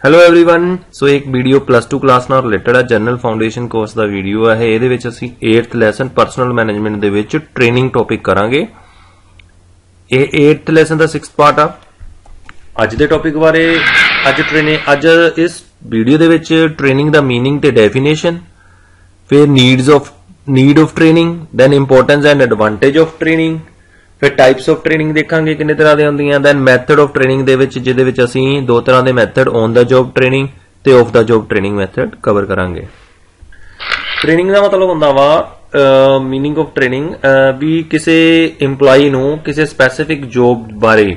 Hello everyone. So एक video +2 class नाल related है, जनरल फाउंडेशन कोर्स का वीडियो है। ये 8th लैसन परसनल मैनेजमेंट दे विच ट्रेनिंग टॉपिक करांगे। ये 8th लैसन का 6th पार्ट आ। अज दे टॉपिक बारे अज इस वीडियो दे विच ट्रेनिंग दा मीनिंग ते डेफिनेशन, फिर need of training, then importance and advantage of training, फिर टाइप्स ऑफ ट्रेनिंग देखांगे किन्ने तरह दी हुंदियां, दैन मैथड ऑफ ट्रेनिंग दे विच जिहदे विच असीं दो तरह दे method on the job training ते off the job training method cover करांगे। ट्रेनिंग दा मतलब हुंदा वा मीनिंग ऑफ ट्रेनिंग भी किसी इंप्लॉई नूं किसी स्पैसिफिक जॉब बारे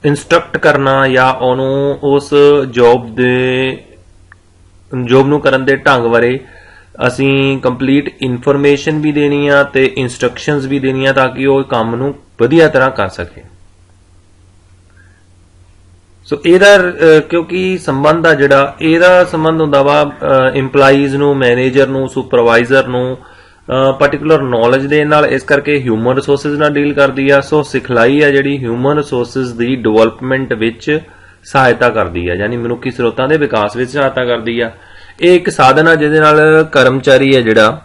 इंस्ट्रक्ट करना या ओनूं उस जॉब नूं करन दे ढंग बारे असीं कंप्लीट इनफॉर्मेशन भी देनी आ ते इंस्ट्रक्शनस भी देनी आ ताकि वो काम नूं वधिया तरह कर सके। सो इहदा क्योंकि संबंध आ जिहड़ा इहदा संबंध हुंदा वा इंप्लॉईज नूं, मैनेजर नूं, सुपरवाइजर नूं पर्टिकुलर नॉलेज दे नाल, इस करके ह्यूमन रिसोर्सिस नाल डील करदी आ। सो सिखलाई आ जिहड़ी ह्यूमन रिसोर्सिस दी डेवलपमेंट विच सहायता करदी आ, यानी मनुखी स्रोतां दे विकास विच सहायता करदी आ। ਇਹ ਇੱਕ ਸਾਧਨ ਆ ਜਿਹਦੇ ਨਾਲ ਕਰਮਚਾਰੀ ਹੈ ਜਿਹੜਾ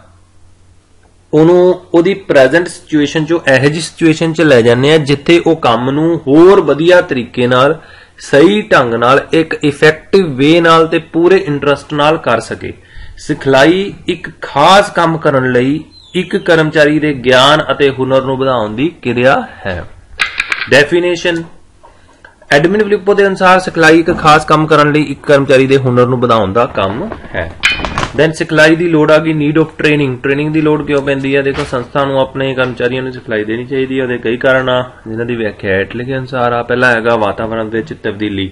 ਉਹਨੂੰ ਉਹਦੀ ਪ੍ਰੈਜ਼ੈਂਟ ਸਿਚੁਏਸ਼ਨ ਚੋਂ ਇਹੋ ਜਿਹੀ ਸਿਚੁਏਸ਼ਨ 'ਚ ਲੈ ਜਾਂਦੇ ਆ ਜਿੱਥੇ ਉਹ ਕੰਮ ਨੂੰ ਹੋਰ ਵਧੀਆ ਤਰੀਕੇ ਨਾਲ, ਸਹੀ ਢੰਗ ਨਾਲ, ਇੱਕ ਇਫੈਕਟਿਵ ਵੇ ਨਾਲ ਤੇ ਪੂਰੇ ਇੰਟਰਸਟ ਨਾਲ ਕਰ ਸਕੇ। ਸਿਖਲਾਈ ਇੱਕ ਖਾਸ ਕੰਮ ਕਰਨ ਲਈ ਇੱਕ ਕਰਮਚਾਰੀ ਦੇ ਗਿਆਨ ਅਤੇ ਹੁਨਰ ਨੂੰ ਵਧਾਉਣ ਦੀ ਕਿਰਿਆ ਹੈ। ਡੈਫੀਨੇਸ਼ਨ एडमिन फिलिप्पो के अनुसार सिखलाई एक खास काम करने लिए एक कर्मचारी के हुनर को बढ़ाने का काम है। दैन सिखलाई की लोड़ आ गई नीड ऑफ ट्रेनिंग। ट्रेनिंग की लोड़ क्यों पैंदी है? देखो संस्था को अपने कर्मचारियों को सिखलाई देनी चाहिए है। कई कारण आ जिन्हों की व्याख्या हेठ लिखे अनुसार आ। पहला है वातावरण में तब्दीली।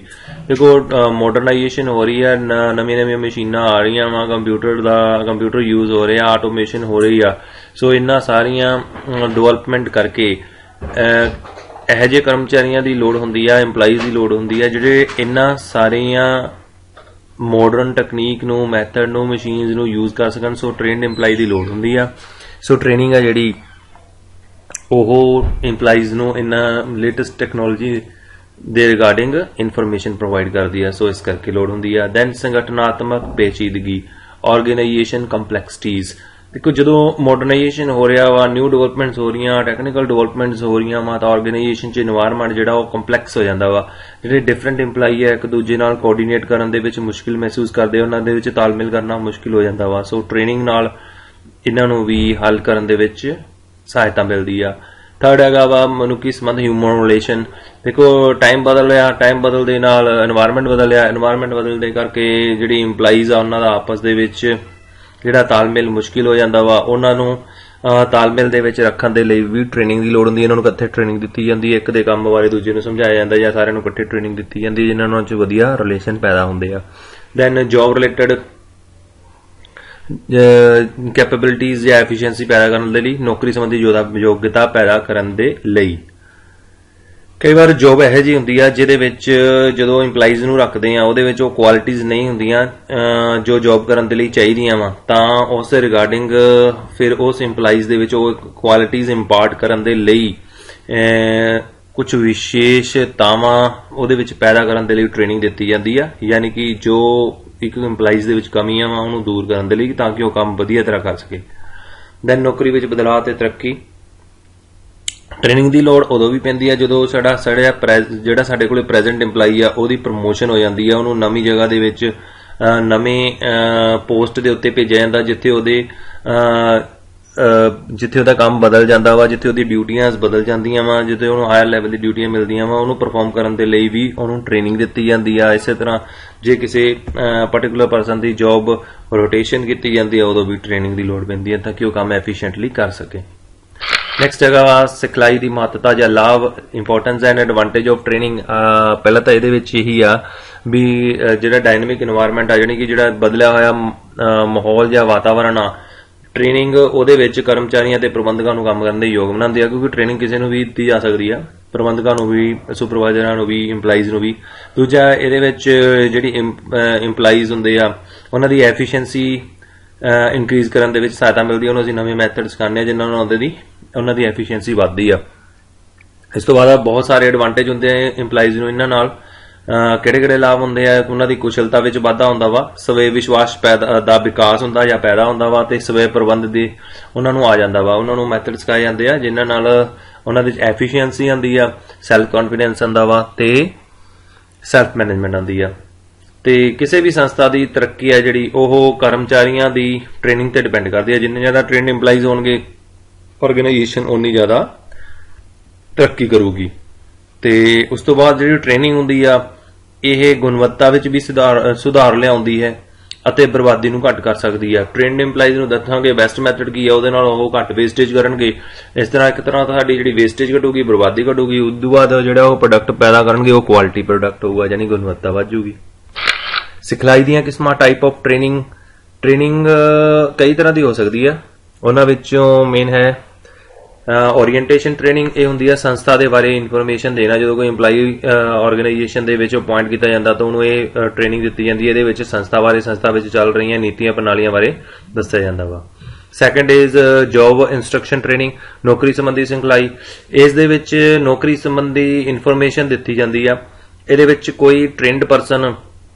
देखो मॉडर्नाइजेशन हो रही है, नवी नवी मशीनां आ रही वा, कंप्यूटर यूज हो रहा, ऑटोमेशन हो रही है। सो इन्हां सारियां डेवलपमेंट करके ਇਹੋ ਜਿਹੇ ਕਰਮਚਾਰੀਆਂ ਦੀ ਲੋੜ ਹੁੰਦੀ ਆ, ਇੰਪਲਾਈਜ਼ ਦੀ ਲੋੜ ਹੁੰਦੀ ਆ ਜਿਹੜੇ ਇਹਨਾਂ ਸਾਰੀਆਂ ਮਾਡਰਨ ਟੈਕਨੀਕ ਨੂੰ, ਮੈਥਡ ਨੂੰ, ਮਸ਼ੀਨਸ ਨੂੰ ਯੂਜ਼ ਕਰ ਸਕਣ। ਸੋ ਟ੍ਰੇਨਡ ਇੰਪਲਾਈ ਦੀ ਲੋੜ ਹੁੰਦੀ ਆ। ਸੋ ਟ੍ਰੇਨਿੰਗ ਆ ਜਿਹੜੀ ਉਹ ਇੰਪਲਾਈਜ਼ ਨੂੰ ਇਹਨਾਂ ਲੇਟੈਸਟ ਟੈਕਨੋਲੋਜੀ ਦੇ ਰਿਗਾਰਡਿੰਗ ਇਨਫੋਰਮੇਸ਼ਨ ਪ੍ਰੋਵਾਈਡ ਕਰਦੀ ਆ। ਸੋ ਇਸ ਕਰਕੇ ਲੋੜ ਹੁੰਦੀ ਆ। ਦੈਨ ਸੰਗਠਨਾਤਮਕ ਪੇਚੀਦਗੀ, ਆਰਗੇਨਾਈਜੇਸ਼ਨ ਕੰਪਲੈਕਸਿਟੀਜ਼। देखो जो मॉडर्नाइजेशन हो रहा वा, न्यू डेवलपमेंट्स हो रही, टैक्नीकल डेवलपमेंट्स हो रही वा, तो ऑर्गेनाइजेशन च इन्वायरमेंट जिहड़ा वो कंपलैक्स हो जाता वा। जिहड़े डिफरेंट इंप्लाई है एक दूजे नाल कोऑर्डिनेट करन दे विच मुश्किल महसूस करते, उन्हां दे विच तालमेल करना मुश्किल हो जाता वा। सो ट्रेनिंग नाल इन्हां नूं भी हल करन दे विच सहायता मिलदी आ। थर्ड हैगा वा मनुखी संबंध, ह्यूमन रिलेशन। देखो टाइम बदलिया, टाइम बदलदे नाल एनवायरमेंट बदलिया, एनवायरमेंट बदलदे करके जिहड़ी इंप्लाईज आ उन्हां दा आपस दे विच ਜਿਹੜਾ ਤਾਲਮੇਲ ਮੁਸ਼ਕਿਲ ਹੋ ਜਾਂਦਾ ਵਾ। ਉਹਨਾਂ ਨੂੰ ਤਾਲਮੇਲ ਦੇ ਵਿੱਚ ਰੱਖਣ ਦੇ ਲਈ ਵੀ ਟ੍ਰੇਨਿੰਗ ਦੀ ਲੋੜ ਹੁੰਦੀ ਹੈ। ਇਹਨਾਂ ਨੂੰ ਇਕੱਠੇ ਟ੍ਰੇਨਿੰਗ ਦਿੱਤੀ ਜਾਂਦੀ ਹੈ, ਇੱਕ ਦੇ ਕੰਮ ਬਾਰੇ ਦੂਜੇ ਨੂੰ ਸਮਝਾਇਆ ਜਾਂਦਾ ਜਾਂ ਸਾਰਿਆਂ ਨੂੰ ਇਕੱਠੇ ਟ੍ਰੇਨਿੰਗ ਦਿੱਤੀ ਜਾਂਦੀ ਹੈ ਜਿਨ੍ਹਾਂ ਨਾਲ 'ਚ ਵਧੀਆ ਰਿਲੇਸ਼ਨ ਪੈਦਾ ਹੁੰਦੇ ਆ। ਦੈਨ ਜੌਬ ਰਿਲੇਟਡ ਕੈਪੇਬਿਲਿਟੀਜ਼ ਜਾਂ ਐਫੀਸ਼ੀਐਂਸੀ ਪੈਦਾ ਕਰਨ ਦੇ ਲਈ, ਨੌਕਰੀ ਸੰਬੰਧੀ ਯੋਗਤਾ ਪੈਦਾ ਕਰਨ ਦੇ ਲਈ। ਕਈ ਵਾਰ ਜੋਬ ਇਹੋ ਜਿਹੀ ਹੁੰਦੀ ਆ ਜਿਹਦੇ ਵਿੱਚ ਜਦੋਂ ਇੰਪਲਾਈਜ਼ ਨੂੰ ਰੱਖਦੇ ਆ ਉਹਦੇ ਵਿੱਚ ਉਹ ਕੁਆਲਿਟੀਜ਼ ਨਹੀਂ ਹੁੰਦੀਆਂ ਜੋ ਜੋਬ ਕਰਨ ਦੇ ਲਈ ਚਾਹੀਦੀਆਂ ਵਾ, ਤਾਂ ਉਸ ਦੇ ਰਿਗਾਰਡਿੰਗ ਫਿਰ ਉਸ ਇੰਪਲਾਈਜ਼ ਦੇ ਵਿੱਚ ਉਹ ਕੁਆਲਿਟੀਜ਼ ਇੰਪਾਰਟ ਕਰਨ ਦੇ ਲਈ ਕੁਝ ਵਿਸ਼ੇਸ਼ਤਾਵਾਂ ਉਹਦੇ ਵਿੱਚ ਪੈਦਾ ਕਰਨ ਦੇ ਲਈ ਟ੍ਰੇਨਿੰਗ ਦਿੱਤੀ ਜਾਂਦੀ ਆ। ਯਾਨੀ ਕਿ ਜੋ ਇੱਕ ਇੰਪਲਾਈਜ਼ ਦੇ ਵਿੱਚ ਕਮੀਆਂ ਵਾ ਉਹਨੂੰ ਦੂਰ ਕਰਨ ਦੇ ਲਈ ਤਾਂ ਕਿ ਉਹ ਕੰਮ ਵਧੀਆ ਤਰ੍ਹਾਂ ਕਰ ਸਕੇ। ਦੈਨ ਨੌਕਰੀ ਵਿੱਚ ਬਦਲਾਅ ਤੇ ਤਰੱਕੀ। ट्रेनिंग की लोड़ उदों भी पैंदी है जो ਜਿਹੜਾ ਸਾਡੇ ਕੋਲੇ ਪ੍ਰੈਜ਼ੈਂਟ ਇੰਪਲਾਈ ਆ ਉਹਦੀ ਪ੍ਰਮੋਸ਼ਨ ਹੋ ਜਾਂਦੀ ਆ, ਉਹਨੂੰ ਨਵੀਂ ਜਗ੍ਹਾ ਦੇ ਵਿੱਚ ਨਵੇਂ ਪੋਸਟ ਦੇ ਉੱਤੇ ਭੇਜਿਆ ਜਾਂਦਾ ਜਿੱਥੇ ਉਹਦਾ ਕੰਮ ਬਦਲ ਜਾਂਦਾ ਵਾ, ਜਿੱਥੇ ਉਹਦੀ ਡਿਊਟੀਆਂ ਬਦਲ ਜਾਂਦੀਆਂ ਵਾ, ਜਿੱਥੇ ਉਹਨੂੰ ਹਾਇਰ ਲੈਵਲ ਦੀ ਡਿਊਟੀਆਂ ਮਿਲਦੀਆਂ ਵਾ, ਉਹਨੂੰ ਪਰਫਾਰਮ ਕਰਨ ਦੇ ਲਈ ਵੀ ਉਹਨੂੰ ਟ੍ਰੇਨਿੰਗ ਦਿੱਤੀ ਜਾਂਦੀ ਆ। ਇਸੇ ਤਰ੍ਹਾਂ ਜੇ ਕਿਸੇ ਪਾਰਟਿਕੂਲਰ ਪਰਸਨ ਦੀ ਜੌਬ ਰੋਟੇਸ਼ਨ ਕੀਤੀ ਜਾਂਦੀ ਆ ਉਦੋਂ ਵੀ ਟ੍ਰੇਨਿੰਗ ਦੀ ਲੋੜ ਪੈਂਦੀ ਹੈ ਤਾਂ ਕਿ ਉਹ ਕੰਮ ਐਫੀਸ਼ੀਐਂਟਲੀ ਕਰ ਸਕੇ। नैक्सट है सिखलाई की महत्ता या लाभ, importance and advantage of training. पहला तो ये यही आ भी जो डायनेमिक इन्वायरमेंट आ यानी कि जो बदलिया होया माहौल या वातावरण आ, ट्रेनिंग वो कर्मचारियों के प्रबंधकों को काम करने योग बनाती है क्योंकि ट्रेनिंग किसी को भी दी जा सकती है, प्रबंधकों को भी, सुपरवाइजर को भी, इंप्लाईज को भी। दूजा ये जी इंप्लाईज होंगे उन्हों की एफिशिएंसी इनक्रीज करने के सहायता मिलती है। उन्होंने नवे मैथड सिखाने जिन्होंने उन्होंने उन्होंने एफिशिएंसी बढ़ती है। इस तो बाद बहुत सारे एडवांटेज होंगे इंप्लाईज इन्हां नाल। ਕਿਹੜੇ ਲਾਭ ਹੁੰਦੇ ਆ, ਉਹਨਾਂ ਦੀ ਕੁਸ਼ਲਤਾ ਵਿੱਚ ਵਾਧਾ ਹੁੰਦਾ ਵਾ, ਸਵੈ ਵਿਸ਼ਵਾਸ ਦਾ ਵਿਕਾਸ ਹੁੰਦਾ ਜਾਂ ਪੈਦਾ ਹੁੰਦਾ ਵਾ, ਤੇ ਸਵੈ ਪ੍ਰਬੰਧ ਦੀ ਉਹਨਾਂ ਨੂੰ ਆ ਜਾਂਦਾ ਵਾ। ਉਹਨਾਂ ਨੂੰ ਮੈਥਡ ਸਿਖਾਏ ਜਾਂਦੇ ਆ ਜਿਨ੍ਹਾਂ ਨਾਲ ਉਹਨਾਂ ਦੀ ਐਫੀਸ਼ੀਐਂਸੀ ਆਉਂਦੀ ਆ, ਸੈਲਫ ਕੌਨਫੀਡੈਂਸ ਆਉਂਦਾ ਵਾ, ਤੇ ਸੈਲਫ ਮੈਨੇਜਮੈਂਟ ਆਉਂਦੀ ਆ। ਤੇ ਕਿਸੇ ਵੀ ਸੰਸਥਾ ਦੀ ਤਰੱਕੀ ਹੈ ਜਿਹੜੀ ਉਹ ਕਰਮਚਾਰੀਆਂ ਦੀ ਟ੍ਰੇਨਿੰਗ ਤੇ ਡਿਪੈਂਡ ਕਰਦੀ ਹੈ। ਜਿੰਨੇ ਜ਼ਿਆਦਾ ਟ੍ਰੇਨਡ ਇੰਪਲਾਈਜ਼ ਹੋਣਗੇ ਆਰਗੇਨਾਈਜੇਸ਼ਨ ਉਨੀ ਜ਼ਿਆਦਾ ਤਰੱਕੀ ਕਰੂਗੀ। ਤੇ ਉਸ ਤੋਂ ਬਾਅਦ ਜਿਹੜੀ ਟ੍ਰੇਨਿੰਗ ਹੁੰਦੀ ਆ ਇਹ ਗੁਣਵੱਤਾ ਵਿੱਚ ਵੀ ਸੁਧਾਰ ਲਿਆਉਂਦੀ ਹੈ ਅਤੇ ਬਰਬਾਦੀ ਨੂੰ ਘੱਟ ਕਰ ਸਕਦੀ ਆ। ਟ੍ਰੇਨਡ ਇੰਪਲਾਈਜ਼ ਨੂੰ ਦੱਸਾਂਗੇ ਬੈਸਟ ਮੈਥਡ ਕੀ ਆ, ਉਹਦੇ ਨਾਲ ਉਹ ਘੱਟ ਵੇਸਟੇਜ ਕਰਨਗੇ। ਇਸ ਤਰ੍ਹਾਂ ਇੱਕ ਤਰ੍ਹਾਂ ਸਾਡੀ ਜਿਹੜੀ ਵੇਸਟੇਜ ਘਟੂਗੀ, ਬਰਬਾਦੀ ਘਟੂਗੀ। ਉਸ ਤੋਂ ਬਾਅਦ ਜਿਹੜਾ ਉਹ ਪ੍ਰੋਡਕਟ ਪੈਦਾ ਕਰਨਗੇ ਉਹ ਕੁਆਲਿਟੀ ਪ੍ਰੋਡਕਟ ਹੋਊਗਾ, ਯਾਨੀ ਗੁਣਵੱਤਾ ਵਧੂਗੀ। ਸਿਖਲਾਈ ਦੀਆਂ ਕਿਸਮਾਂ, ਟਾਈਪ ਆਫ ਟ੍ਰੇਨਿੰਗ। ਟ੍ਰੇਨਿੰਗ ਕਈ ਤਰ੍ਹਾਂ ਦੀ ਹੋ ਸਕਦੀ ਆ, ਉਹਨਾਂ ਵਿੱਚੋਂ ਮੇਨ ਹੈ ਓਰੀਐਂਟੇਸ਼ਨ ਟ੍ਰੇਨਿੰਗ। ਇਹ ਹੁੰਦੀ ਆ ਸੰਸਥਾ ਦੇ ਬਾਰੇ ਇਨਫੋਰਮੇਸ਼ਨ ਦੇਣਾ। ਜਦੋਂ ਕੋਈ ਇੰਪਲਾਈ ਆਰਗੇਨਾਈਜੇਸ਼ਨ ਦੇ ਵਿੱਚ ਅਪੁਆਇੰਟ ਕੀਤਾ ਜਾਂਦਾ ਤਾਂ ਉਹਨੂੰ ਇਹ ਟ੍ਰੇਨਿੰਗ ਦਿੱਤੀ ਜਾਂਦੀ ਹੈ। ਇਹਦੇ ਵਿੱਚ ਸੰਸਥਾ ਬਾਰੇ, ਸੰਸਥਾ ਵਿੱਚ ਚੱਲ ਰਹੀਆਂ ਨੀਤੀਆਂ ਪ੍ਰਣਾਲੀਆਂ ਬਾਰੇ ਦੱਸਿਆ ਜਾਂਦਾ ਵਾ। Second is job instruction training, ਨੌਕਰੀ ਸੰਬੰਧੀ ਸਿਖਲਾਈ। ਇਸ ਦੇ ਵਿੱਚ ਨੌਕਰੀ ਸੰਬੰਧੀ ਇਨਫੋਰਮੇਸ਼ਨ ਦਿੱਤੀ ਜਾਂਦੀ ਆ। ਇਹਦੇ ਵਿੱਚ ਕੋਈ ਟ੍ਰੇਨਡ ਪਰਸਨ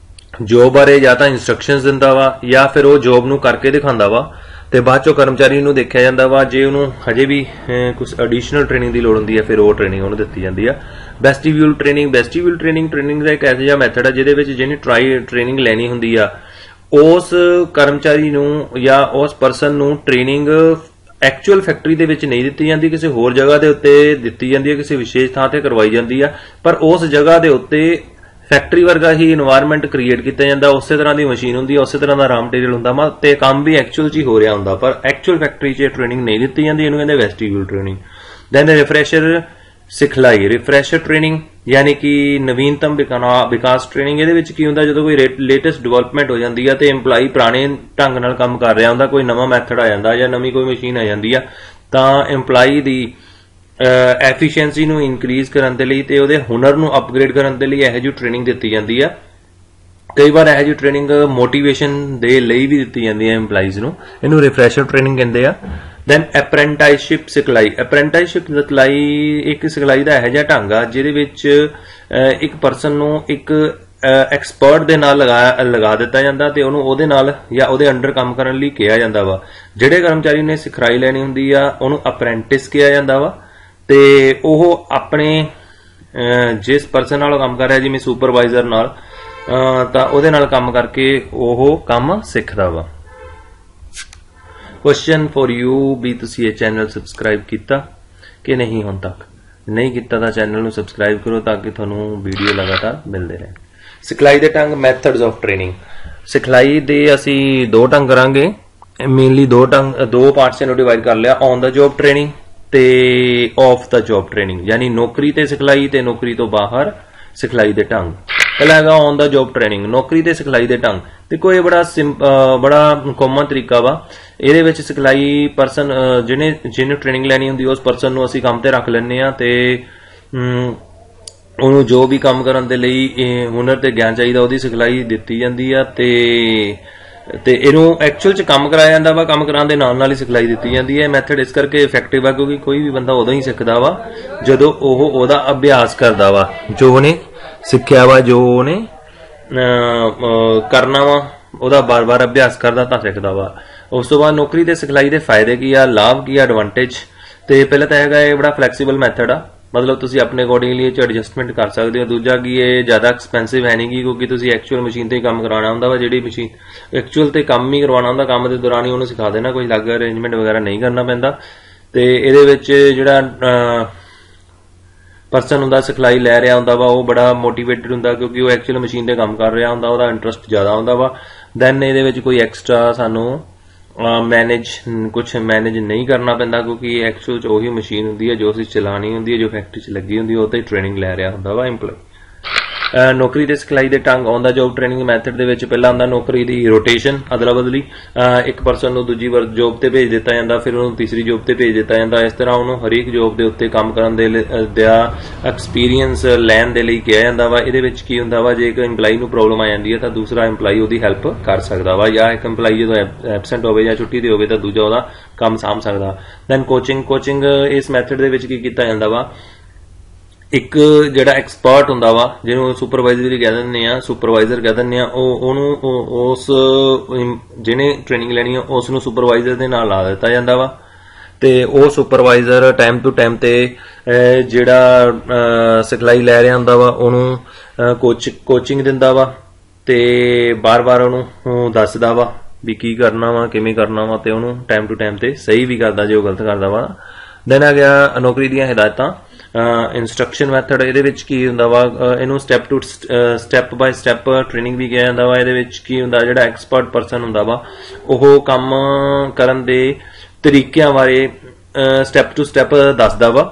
ਜੋਬ ਬਾਰੇ ਜਾਂ ਤਾਂ ਇੰਸਟਰਕਸ਼ਨਸ ਦਿੰਦਾ ਵਾ ਜਾਂ ਫਿਰ ਉਹ ਜੋਬ ਨੂੰ ਕਰਕੇ ਦਿਖਾਉਂਦਾ ਵਾ, ਤੇ ਬਾਅਦ ਚੋਂ ਕਰਮਚਾਰੀ ਨੂੰ ਦੇਖਿਆ ਜਾਂਦਾ ਵਾ। ਜੇ ਉਹਨੂੰ ਹਜੇ ਵੀ ਕੁਝ ਐਡੀਸ਼ਨਲ ਟ੍ਰੇਨਿੰਗ ਦੀ ਲੋੜ ਹੁੰਦੀ ਹੈ ਫਿਰ ਉਹ ਟ੍ਰੇਨਿੰਗ ਉਹਨੂੰ ਦਿੱਤੀ ਜਾਂਦੀ ਆ। ਵੈਸਟੀਬਿਊਲ ਟ੍ਰੇਨਿੰਗ। ਵੈਸਟੀਬਿਊਲ ਟ੍ਰੇਨਿੰਗ ਦਾ ਇੱਕ ਐਸਾ ਜਿਹਾ ਮੈਥਡ ਆ ਜਿਹਦੇ ਵਿੱਚ ਜਿਹਨੇ ਟ੍ਰੇਨਿੰਗ ਲੈਣੀ ਹੁੰਦੀ ਆ ਉਸ ਕਰਮਚਾਰੀ ਨੂੰ ਜਾਂ ਉਸ ਪਰਸਨ ਨੂੰ ਟ੍ਰੇਨਿੰਗ ਐਕਚੁਅਲ ਫੈਕਟਰੀ ਦੇ ਵਿੱਚ ਨਹੀਂ ਦਿੱਤੀ ਜਾਂਦੀ, ਕਿਸੇ ਹੋਰ ਜਗ੍ਹਾ ਦੇ ਉੱਤੇ ਦਿੱਤੀ ਜਾਂਦੀ ਹੈ, ਕਿਸੇ ਵਿਸ਼ੇਸ਼ ਥਾਂ ਤੇ ਕਰਵਾਈ ਜਾਂਦੀ ਆ। ਪਰ ਉਸ ਜਗ੍ਹਾ ਦੇ ਉੱਤੇ ਫੈਕਟਰੀ ਵਰਗਾ ਹੀ এনवायरमेंट ਕ੍ਰੀਏਟ ਕੀਤਾ ਜਾਂਦਾ, ਉਸੇ ਤਰ੍ਹਾਂ ਦੀ ਮਸ਼ੀਨ ਹੁੰਦੀ ਹੈ, ਉਸੇ ਤਰ੍ਹਾਂ ਦਾ ਰਾ ਮਟੀਰੀਅਲ ਹੁੰਦਾ ਵਾ, ਤੇ ਕੰਮ ਵੀ ਐਕਚੁਅਲ 'ਚ ਹੀ ਹੋ ਰਿਹਾ ਹੁੰਦਾ, ਪਰ ਐਕਚੁਅਲ ਫੈਕਟਰੀ 'ਚ ਟ੍ਰੇਨਿੰਗ ਨਹੀਂ ਦਿੱਤੀ ਜਾਂਦੀ। ਇਹਨੂੰ ਕਹਿੰਦੇ ਵੈਸਟੀਬਿਊਲ ਟ੍ਰੇਨਿੰਗ। ਦੈਨ ਰਿਫਰੈਸ਼ਰ ਸਿਖਲਾਈ। ਰਿਫਰੈਸ਼ਰ ਟ੍ਰੇਨਿੰਗ ਯਾਨੀ ਕਿ ਨਵੀਨਤਮ ਵਿਕਾਸ ਟ੍ਰੇਨਿੰਗ। ਇਹਦੇ ਵਿੱਚ ਕੀ ਹੁੰਦਾ, ਜਦੋਂ ਕੋਈ ਲੇਟੈਸਟ ਡਿਵੈਲਪਮੈਂਟ ਹੋ ਜਾਂਦੀ ਆ ਤੇ EMPLOYEE ਪੁਰਾਣੇ ਢੰਗ ਨਾਲ ਕੰਮ ਕਰ ਰਿਹਾ ਹੁੰਦਾ, ਕੋਈ ਨਵਾਂ ਮੈਥਡ ਆ ਜਾਂਦਾ ਜਾਂ ਨਵੀਂ ਕੋਈ ਮਸ਼ੀਨ ਆ ਜਾਂਦੀ ਆ, ਤਾਂ EMPLOYEE ਦੀ ਐਫੀਸ਼ੀਐਂਸੀ ਨੂੰ ਇਨਕਰੀਜ਼ ਕਰਨ ਦੇ ਲਈ ਤੇ ਉਹਦੇ ਹੁਨਰ ਨੂੰ ਅਪਗ੍ਰੇਡ ਕਰਨ ਦੇ ਲਈ ਇਹੋ ਜਿਹੀ ਟ੍ਰੇਨਿੰਗ ਦਿੱਤੀ ਜਾਂਦੀ ਆ। ਕਈ ਵਾਰ ਇਹੋ ਜਿਹੀ ਟ੍ਰੇਨਿੰਗ ਮੋਟੀਵੇਸ਼ਨ ਦੇ ਲਈ ਵੀ ਦਿੱਤੀ ਜਾਂਦੀ ਹੈ EMPLOYEES ਨੂੰ, ਇਹਨੂੰ ਰਿਫਰੈਸ਼ਰ ਟ੍ਰੇਨਿੰਗ ਕਹਿੰਦੇ ਆ। ਦੈਨ ਅਪ੍ਰੈਂਟਿਸਸ਼ਿਪ ਸਿਖਲਾਈ। ਅਪ੍ਰੈਂਟਿਸਸ਼ਿਪ ਸਿਖਲਾਈ ਇੱਕ ਸਿਖਲਾਈ ਦਾ ਇਹੋ ਜਿਹਾ ਢੰਗ ਆ ਜਿਹਦੇ ਵਿੱਚ ਇੱਕ ਪਰਸਨ ਨੂੰ ਇੱਕ ਐਕਸਪਰਟ ਦੇ ਨਾਲ ਲਗਾ ਦਿੱਤਾ ਜਾਂਦਾ ਤੇ ਉਹਨੂੰ ਉਹਦੇ ਨਾਲ ਜਾਂ ਉਹਦੇ ਅੰਡਰ ਕੰਮ ਕਰਨ ਲਈ ਕਿਹਾ ਜਾਂਦਾ ਵਾ। ਜਿਹੜੇ ਕਰਮਚਾਰੀ ਨੇ ਸਿਖਲਾਈ ਲੈਣੀ ਹੁੰਦੀ ਆ ਉਹਨੂੰ ਅਪ੍ਰੈਂਟਿਸ ਕਿਹਾ ਜਾਂਦਾ ਵਾ, ਤੇ ਉਹ ਆਪਣੇ ਜਿਸ ਪਰਸਨ ਨਾਲ ਕੰਮ ਕਰ ਰਿਹਾ, ਜਿਵੇਂ ਸੁਪਰਵਾਈਜ਼ਰ ਨਾਲ, ਤਾਂ ਉਹਦੇ ਨਾਲ ਕੰਮ ਕਰਕੇ ਉਹ ਕੰਮ ਸਿੱਖਦਾ ਵਾ। ਕੁਐਸਚਨ ਫॉर ਯੂ ਵੀ ਤੁਸੀਂ ਇਹ ਚੈਨਲ ਸਬਸਕ੍ਰਾਈਬ ਕੀਤਾ ਕਿ ਨਹੀਂ ਹੁਣ ਤੱਕ? ਨਹੀਂ ਕੀਤਾ ਤਾਂ ਚੈਨਲ ਨੂੰ ਸਬਸਕ੍ਰਾਈਬ ਕਰੋ ਤਾਂ ਕਿ ਤੁਹਾਨੂੰ ਵੀਡੀਓ ਲਗਾਤਾਰ ਮਿਲਦੇ ਰਹਿਣ। ਸਿਖਲਾਈ ਦੇ ਢੰਗ, ਮੈਥਡਸ ਆਫ ਟ੍ਰੇਨਿੰਗ। ਸਿਖਲਾਈ ਦੇ ਅਸੀਂ ਦੋ ਢੰਗ ਕਰਾਂਗੇ, ਮੇਨਲੀ ਦੋ ਪਾਰਟਸ ਨੂੰ ਡਿਵਾਈਡ ਕਰ ਲਿਆ, ਔਨ ਦਾ ਜੌਬ ਟ੍ਰੇਨਿੰਗ ਤੇ ਆਫ ਦਾ ਜੌਬ ਟ੍ਰੇਨਿੰਗ, ਯਾਨੀ ਨੌਕਰੀ ਤੇ ਸਿਖਲਾਈ ਤੇ ਨੌਕਰੀ ਤੋਂ ਬਾਹਰ ਸਿਖਲਾਈ ਦੇ ਢੰਗ। ਪਹਿਲਾ ਹੈਗਾ ਔਨ ਦਾ ਜੌਬ ਟ੍ਰੇਨਿੰਗ, ਨੌਕਰੀ ਤੇ ਸਿਖਲਾਈ ਦੇ ਢੰਗ। ਦੇਖੋ ਇਹ ਬੜਾ ਕਾਮਨ ਤਰੀਕਾ ਵਾ। ਇਹਦੇ ਵਿੱਚ ਸਿਖਲਾਈ ਪਰਸਨ ਜਿਹਨੇ ਟ੍ਰੇਨਿੰਗ ਲੈਣੀ ਹੁੰਦੀ ਉਸ ਪਰਸਨ ਨੂੰ ਅਸੀਂ ਕੰਮ ਤੇ ਰੱਖ ਲੈਂਦੇ ਆ ਤੇ ਉਹਨੂੰ ਜੋ ਵੀ ਕੰਮ ਕਰਨ ਦੇ ਲਈ ਹੁਨਰ ਤੇ ਗਿਆਨ ਚਾਹੀਦਾ ਉਹਦੀ ਸਿਖਲਾਈ ਦਿੱਤੀ ਜਾਂਦੀ ਆ ਤੇ ਇਹਨੂੰ ਐਕਚੁਅਲ 'ਚ ਕੰਮ ਕਰਾਇਆ ਜਾਂਦਾ ਵਾ। ਕੰਮ ਕਰਾਉਣ ਦੇ ਨਾਲ ਨਾਲ ਹੀ ਸਿਖਲਾਈ ਦਿੱਤੀ ਜਾਂਦੀ ਹੈ। ਮੈਥਡ ਇਸ ਕਰਕੇ ਇਫੈਕਟਿਵ ਆ ਕਿਉਂਕਿ ਕੋਈ ਵੀ ਬੰਦਾ ਉਦੋਂ ਹੀ ਸਿੱਖਦਾ ਵਾ ਜਦੋਂ ਉਹ ਉਹਦਾ ਅਭਿਆਸ ਕਰਦਾ ਵਾ, ਜੋ ਉਹਨੇ ਸਿੱਖਿਆ ਵਾ, ਜੋ ਉਹਨੇ ਕਰਨਾ ਵਾ, ਉਹਦਾ ਬਾਰ-ਬਾਰ ਅਭਿਆਸ ਕਰਦਾ ਤਾਂ ਸਿੱਖਦਾ ਵਾ। ਉਸ ਤੋਂ ਬਾਅਦ ਨੌਕਰੀ ਤੇ ਸਿਖਲਾਈ ਦੇ ਫਾਇਦੇ ਕੀ ਆ, ਲਾਭ ਕੀ ਆ, ਐਡਵਾਂਟੇਜ। ਤੇ ਪਹਿਲਾਂ ਤਾਂ ਹੈਗਾ ਇਹ ਬੜਾ ਫਲੈਕਸੀਬਲ ਮੈਥਡ ਆ, ਮਤਲਬ ਤੁਸੀਂ ਆਪਣੇ ਅਕੋਰਡਿੰਗਲੀ ਇਹ 'ਚ ਐਡਜਸਟਮੈਂਟ ਕਰ ਸਕਦੇ ਹੋ। ਦੂਜਾ ਕੀ ਇਹ ਜ਼ਿਆਦਾ ਐਕਸਪੈਂਸਿਵ ਹੈ ਨਹੀਂ ਗੀ ਕਿਉਂਕਿ ਤੁਸੀਂ ਐਕਚੁਅਲ ਮਸ਼ੀਨ ਤੇ ਹੀ ਕੰਮ ਕਰਾਉਣਾ ਹੁੰਦਾ ਵਾ। ਜਿਹੜੀ ਮਸ਼ੀਨ ਐਕਚੁਅਲ ਤੇ ਕੰਮ ਹੀ ਕਰਵਾਉਣਾ ਹੁੰਦਾ, ਕੰਮ ਦੇ ਦੌਰਾਨ ਹੀ ਉਹਨੂੰ ਸਿਖਾ ਦੇਣਾ, ਕੋਈ ਅਲੱਗ ਅਰੇਂਜਮੈਂਟ ਵਗੈਰਾ ਨਹੀਂ ਕਰਨਾ ਪੈਂਦਾ। ਤੇ ਇਹਦੇ ਵਿੱਚ ਜਿਹੜਾ ਪਰਸਨ ਹੁੰਦਾ ਸਿਖਲਾਈ ਲੈ ਰਿਹਾ ਹੁੰਦਾ ਵਾ ਉਹ ਬੜਾ ਮੋਟੀਵੇਟਡ ਹੁੰਦਾ ਕਿਉਂਕਿ ਉਹ ਐਕਚੁਅਲ ਮਸ਼ੀਨ ਤੇ ਕੰਮ ਕਰ ਰਿਹਾ ਹੁੰਦਾ, ਉਹਦਾ ਇੰਟਰਸਟ ਜ਼ਿਆਦਾ ਹੁੰਦਾ ਵਾ। ਦੈਨ ਇਹਦੇ ਵਿੱਚ ਕੋਈ ਐਕਸਟਰਾ ਸਾਨੂੰ ਕੁਝ ਮੈਨੇਜ ਨਹੀਂ ਕਰਨਾ ਪੈਂਦਾ ਕਿਉਂਕਿ ਐਕਚੁਅਲ 'ਚ ਉਹੀ ਮਸ਼ੀਨ ਹੁੰਦੀ ਹੈ ਜੋ ਅਸੀਂ ਚਲਾਉਣੀ ਹੁੰਦੀ ਹੈ, ਜੋ ਫੈਕਟਰੀ 'ਚ ਲੱਗੀ ਹੁੰਦੀ ਹੈ, ਉਹ ਤੇ ਟ੍ਰੇਨਿੰਗ ਲੈ ਰਿਹਾ ਹੁੰਦਾ ਵਾ EMPLOYEE। ਨੌਕਰੀ ਤੇ ਸਿਖਲਾਈ ਦੇ ਢੰਗ, on the job training method ਦੇ ਵਿੱਚ ਪਹਿਲਾਂ ਹੁੰਦਾ ਨੌਕਰੀ ਦੀ ਰੋਟੇਸ਼ਨ, ਅਦਲਾ ਬਦਲੀ। ਇੱਕ ਪਰਸਨ ਨੂੰ ਦੂਜੀ ਵਾਰ ਜੌਬ ਤੇ ਭੇਜ ਦਿੱਤਾ ਜਾਂਦਾ, ਫਿਰ ਉਹਨੂੰ ਤੀਸਰੀ ਜੌਬ ਤੇ ਭੇਜ ਦਿੱਤਾ ਜਾਂਦਾ। ਇਸ ਤਰ੍ਹਾਂ ਉਹਨੂੰ ਹਰੇਕ ਜੌਬ ਦੇ ਉੱਤੇ ਕੰਮ ਕਰਨ ਦਾ ਐਕਸਪੀਰੀਅੰਸ ਲੈਣ ਦੇ ਲਈ ਕਿਹਾ ਜਾਂਦਾ ਵਾ। ਇਹਦੇ ਵਿੱਚ ਕੀ ਹੁੰਦਾ ਵਾ, ਜੇ ਇੱਕ EMPLOYEE ਨੂੰ ਪ੍ਰੋਬਲਮ ਆ ਜਾਂਦੀ ਹੈ ਤਾਂ ਦੂਸਰਾ EMPLOYEE ਉਹਦੀ ਹੈਲਪ ਕਰ ਸਕਦਾ ਵਾ, ਜਾਂ ਇੱਕ EMPLOYEE ਜਦੋਂ ਐਬਸੈਂਟ ਹੋਵੇ ਜਾਂ ਛੁੱਟੀ ਤੇ ਹੋਵੇ ਤਾਂ ਦੂਜਾ ਉਹਦਾ ਕੰਮ ਸਾਂਭ ਸਕਦਾ। ਦੈਨ ਕੋਚਿੰਗ ਇਸ ਮੈਥਡ ਦੇ ਵਿੱਚ ਕੀ ਕੀਤਾ ਜਾਂਦਾ ਵਾ, ਇੱਕ ਜਿਹੜਾ ਐਕਸਪਰਟ ਹੁੰਦਾ ਵਾ ਜਿਹਨੂੰ ਸੁਪਰਵਾਈਜ਼ਰ ਕਹਿ ਦਿੰਦੇ ਆ, ਸੁਪਰਵਾਈਜ਼ਰ ਕਹਿ ਦਿੰਦੇ ਆ, ਉਹਨੂੰ ਉਸ ਜਿਹਨੇ ਟ੍ਰੇਨਿੰਗ ਲੈਣੀ ਆ ਉਸ ਨੂੰ ਸੁਪਰਵਾਈਜ਼ਰ ਦੇ ਨਾਲ ਲਾ ਦਿੱਤਾ ਜਾਂਦਾ ਵਾ ਤੇ ਉਹ ਸੁਪਰਵਾਈਜ਼ਰ ਟਾਈਮ ਟੂ ਟਾਈਮ ਤੇ ਜਿਹੜਾ ਸਿਖਲਾਈ ਲੈ ਰਿਹਾ ਹੁੰਦਾ ਵਾ ਉਹਨੂੰ ਕੋਚਿੰਗ ਦਿੰਦਾ ਵਾ ਤੇ ਬਾਰ-ਬਾਰ ਉਹਨੂੰ ਦੱਸਦਾ ਵਾ ਵੀ ਕੀ ਕਰਨਾ ਵਾ, ਕਿਵੇਂ ਕਰਨਾ ਵਾ ਤੇ ਉਹਨੂੰ ਟਾਈਮ ਟੂ ਟਾਈਮ ਤੇ ਸਹੀ ਵੀ ਕਰਦਾ ਜੇ ਉਹ ਗਲਤ ਕਰਦਾ ਵਾ। ਦੈਨ ਆ ਗਿਆ ਨੌਕਰੀ ਦੀਆਂ ਹਦਾਇਤਾਂ, ਇੰਸਟਰਕਸ਼ਨ ਮੈਥਡ। ਇਹਦੇ ਵਿੱਚ ਕੀ ਹੁੰਦਾ ਵਾ, ਇਹਨੂੰ ਸਟੈਪ ਬਾਈ ਸਟੈਪ ਟ੍ਰੇਨਿੰਗ ਵੀ ਕਿਹਾ ਜਾਂਦਾ ਵਾ। ਇਹਦੇ ਵਿੱਚ ਕੀ ਹੁੰਦਾ, ਜਿਹੜਾ ਐਕਸਪਰਟ ਪਰਸਨ ਹੁੰਦਾ ਵਾ ਉਹ ਕੰਮ ਕਰਨ ਦੇ ਤਰੀਕਿਆਂ ਬਾਰੇ ਸਟੈਪ ਟੂ ਸਟੈਪ ਦੱਸਦਾ ਵਾ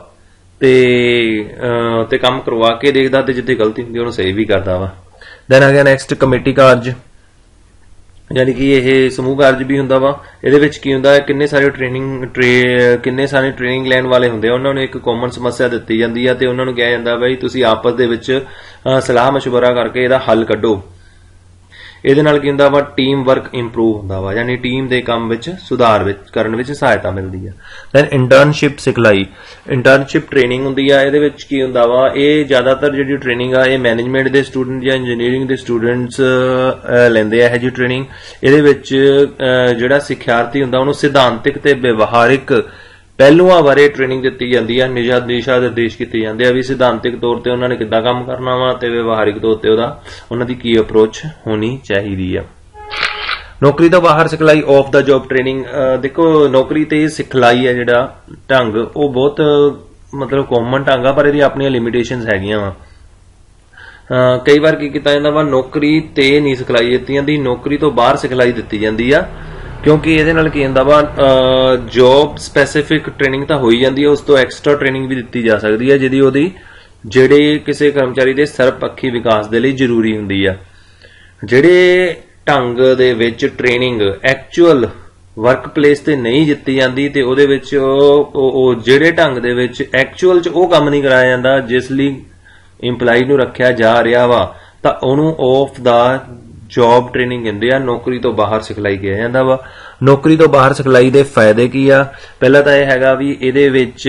ਤੇ ਕੰਮ ਕਰਵਾ ਕੇ ਦੇਖਦਾ ਤੇ ਜਿੱਥੇ ਗਲਤੀ ਹੁੰਦੀ ਉਹਨੂੰ ਸਹੀ ਵੀ ਕਰਦਾ ਵਾ। ਦੈਨ ਆ ਗਿਆ ਨੈਕਸਟ ਕਮੇਟੀ ਕਾਰਜ, ਯਾਨੀ ਕਿ ਇਹ ਸਮੂਹ ਕਾਰਜ ਵੀ ਹੁੰਦਾ ਵਾ। ਇਹਦੇ ਵਿੱਚ ਕੀ ਹੁੰਦਾ, ਕਿੰਨੇ ਸਾਰੇ ਟ੍ਰੇਨਿੰਗ ਲੈਣ ਵਾਲੇ ਹੁੰਦੇ ਆ, ਉਹਨਾਂ ਨੂੰ ਇੱਕ ਕਾਮਨ ਸਮੱਸਿਆ ਦਿੱਤੀ ਜਾਂਦੀ ਆ ਤੇ ਉਹਨਾਂ ਨੂੰ ਕਿਹਾ ਜਾਂਦਾ ਬਈ ਤੁਸੀਂ ਆਪਸ ਦੇ ਵਿੱਚ ਸਲਾਹ ਮਸ਼ਵਰਾ ਕਰਕੇ ਇਹਦਾ ਹੱਲ ਕੱਢੋ। ਇਹਦੇ ਨਾਲ ਕੀ ਹੁੰਦਾ ਵਾ, ਟੀਮ ਵਰਕ ਇੰਪਰੂਵ ਹੁੰਦਾ ਵਾ, ਯਾਨੀ ਟੀਮ ਦੇ ਕੰਮ ਵਿੱਚ ਸੁਧਾਰ ਕਰਨ ਵਿੱਚ ਸਹਾਇਤਾ ਮਿਲਦੀ ਆ। ਦੈਨ ਇੰਟਰਨਸ਼ਿਪ ਸਿਖਲਾਈ, ਇੰਟਰਨਸ਼ਿਪ ਟ੍ਰੇਨਿੰਗ ਹੁੰਦੀ ਆ। ਇਹਦੇ ਵਿੱਚ ਕੀ ਹੁੰਦਾ ਵਾ, ਇਹ ਜ਼ਿਆਦਾਤਰ ਜਿਹੜੀ ਟ੍ਰੇਨਿੰਗ ਆ ਇਹ ਮੈਨੇਜਮੈਂਟ ਦੇ ਸਟੂਡੈਂਟ ਜਾਂ ਇੰਜੀਨੀਅਰਿੰਗ ਦੇ ਸਟੂਡੈਂਟਸ ਲੈਂਦੇ ਆ ਇਹ ਜੀ ਟ੍ਰੇਨਿੰਗ। ਇਹਦੇ ਵਿੱਚ ਜਿਹੜਾ ਸਿੱਖਿਆਰਥੀ ਹੁੰਦਾ ਉਹਨੂੰ ਸਿਧਾਂਤਿਕ ਤੇ ਵਿਵਹਾਰਿਕ ਪਹਿਲੂਆਂ ਬਾਰੇ ਟ੍ਰੇਨਿੰਗ ਦਿੱਤੀ ਜਾਂਦੀ ਆ, ਦਿਸ਼ਾ ਨਿਰਦੇਸ਼ ਕੀਤੇ ਜਾਂਦੇ ਆ ਵੀ ਸਿਧਾਂਤਿਕ ਤੌਰ ਤੇ ਉਹਨਾਂ ਨੇ ਕਿੱਦਾਂ ਕੰਮ ਕਰਨਾ ਵਾ ਤੇ ਵਿਵਹਾਰਿਕ ਤੌਰ ਤੇ ਉਹਨਾਂ ਦੀ ਕੀ ਅਪਰੋਚ ਹੋਣੀ ਚਾਹੀਦੀ ਆ। ਨੌਕਰੀ ਤੋਂ ਬਾਹਰ ਸਿਖਲਾਈ, ਆਫ ਦਾ ਜੌਬ ਟ੍ਰੇਨਿੰਗ। ਦੇਖੋ ਨੌਕਰੀ ਤੇ ਸਿਖਲਾਈ ਹੈ ਜਿਹੜਾ ਢੰਗ ਉਹ ਬਹੁਤ ਮਤਲਬ ਕਾਮਨ ਢੰਗ ਆ ਪਰ ਇਹਦੀ ਆਪਣੀਆਂ ਲਿਮਿਟੇਸ਼ਨਸ ਹੈਗੀਆਂ ਵਾ। ਕਈ ਵਾਰ ਕੀ ਕੀਤਾ ਜਾਂਦਾ ਵਾ, ਨੌਕਰੀ ਤੇ ਨਹੀਂ ਸਿਖਲਾਈ ਦਿੱਤੀ ਜਾਂਦੀ, ਨੌਕਰੀ ਤੋਂ ਬਾਹਰ ਸਿਖਲਾਈ ਦਿੱਤੀ ਜਾਂਦੀ ਆ ਕਿਉਂਕਿ ਇਹਦੇ ਨਾਲ ਕੀ ਹੁੰਦਾ ਵਾ, ਜੌਬ ਸਪੈਸੀਫਿਕ ਟ੍ਰੇਨਿੰਗ ਤਾਂ ਹੋਈ ਜਾਂਦੀ ਹੈ, ਉਸ ਤੋਂ ਐਕਸਟਰਾ ਟ੍ਰੇਨਿੰਗ ਵੀ ਦਿੱਤੀ ਜਾ ਸਕਦੀ ਹੈ ਜਿਹੜੇ ਕਿਸੇ ਕਰਮਚਾਰੀ ਦੇ ਸਰਬਪੱਖੀ ਵਿਕਾਸ ਦੇ ਲਈ ਜ਼ਰੂਰੀ ਹੁੰਦੀ ਆ। ਜਿਹੜੇ ਢੰਗ ਦੇ ਵਿੱਚ ਟ੍ਰੇਨਿੰਗ ਐਕਚੁਅਲ ਵਰਕ ਪਲੇਸ ਤੇ ਨਹੀਂ ਦਿੱਤੀ ਜਾਂਦੀ ਤੇ ਉਹਦੇ ਵਿੱਚ ਉਹ ਜਿਹੜੇ ਢੰਗ ਦੇ ਵਿੱਚ ਐਕਚੁਅਲ 'ਚ ਉਹ ਕੰਮ ਨਹੀਂ ਕਰਾਇਆ ਜਾਂਦਾ ਜਿਸ ਲਈ ਇੰਪਲਾਈ ਨੂੰ ਰੱਖਿਆ ਜਾ ਰਿਹਾ ਵਾ ਤਾਂ ਉਹਨੂੰ ਆਫ ਦਾ ਜੌਬ ਟ੍ਰੇਨਿੰਗ ਕਹਿੰਦੇ ਆ। ਨੌਕਰੀ ਤੋਂ ਬਾਹਰ ਸਿਖਲਾਈ ਕਿਹਾ ਜਾਂਦਾ ਵਾ। ਨੌਕਰੀ ਤੋਂ ਬਾਹਰ ਸਿਖਲਾਈ ਦੇ ਫਾਇਦੇ ਕੀ ਆ, ਪਹਿਲਾਂ ਤਾਂ ਇਹ ਹੈਗਾ ਵੀ ਇਹਦੇ ਵਿੱਚ